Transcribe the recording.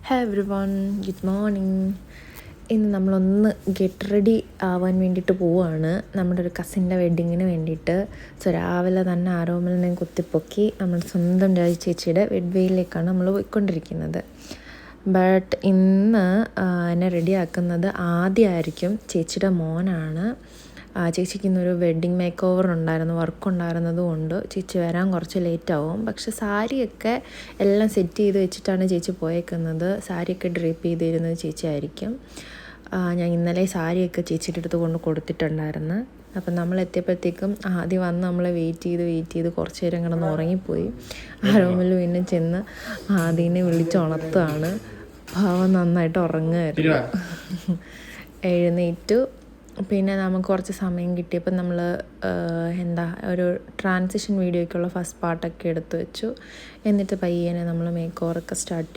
Hi every one, good morning. ഇന്ന് നമ്മളൊന്ന് get ready ആവാൻ വേണ്ടിയിട്ട് പോവുകയാണ്, നമ്മുടെ ഒരു കസിൻ്റെ വെഡ്ഡിങ്ങിന് വേണ്ടിയിട്ട്. സോ രാവിലെ തന്നെ ആരോമലിനെ കുത്തിപ്പൊക്കി നമ്മൾ സ്വന്തം രാജി ചേച്ചിയുടെ വെഡ്വേയിലേക്കാണ് നമ്മൾ പോയിക്കൊണ്ടിരിക്കുന്നത്. ബട്ട് ഇന്ന് എന്നെ റെഡിയാക്കുന്നത് ആദ്യമായിരിക്കും, ചേച്ചിയുടെ മോനാണ്. ചേച്ചിക്ക് ഇന്നൊരു വെഡ്ഡിങ് മേക്ക് ഓവർ ഉണ്ടായിരുന്നു, വർക്കുണ്ടായിരുന്നത് കൊണ്ട് ചേച്ചി വരാൻ കുറച്ച് ലേറ്റാവും. പക്ഷെ സാരിയൊക്കെ എല്ലാം സെറ്റ് ചെയ്ത് വെച്ചിട്ടാണ് ചേച്ചി പോയേക്കുന്നത്. സാരിയൊക്കെ ഡ്രേപ്പ് ചെയ്തിരുന്നത് ചേച്ചി ആയിരിക്കും. ഞാൻ ഇന്നലെ സാരിയൊക്കെ ചേച്ചിയുടെ അടുത്ത് കൊണ്ട് കൊടുത്തിട്ടുണ്ടായിരുന്നു. അപ്പം നമ്മൾ എത്തിയപ്പോഴത്തേക്കും ആദ്യം വന്ന് നമ്മളെ വെയിറ്റ് ചെയ്ത് കുറച്ച് നേരം കിടന്ന് ഉറങ്ങിപ്പോയി. ആരോമൽ പിന്നെ ചെന്ന് ആദ്യനെ വിളിച്ചുണർത്തുകയാണ്. ഭാവം നന്നായിട്ട് ഉറങ്ങുമായിരുന്നു. എഴുന്നേറ്റു. പിന്നെ നമുക്ക് കുറച്ച് സമയം കിട്ടിയപ്പോൾ നമ്മൾ ഒരു ട്രാൻസിഷൻ വീഡിയോയ്ക്കുള്ള ഫസ്റ്റ് പാർട്ടൊക്കെ എടുത്തു വെച്ചു. എന്നിട്ട് പയ്യനെ നമ്മൾ മേക്ക് ഓവറൊക്കെ സ്റ്റാർട്ട്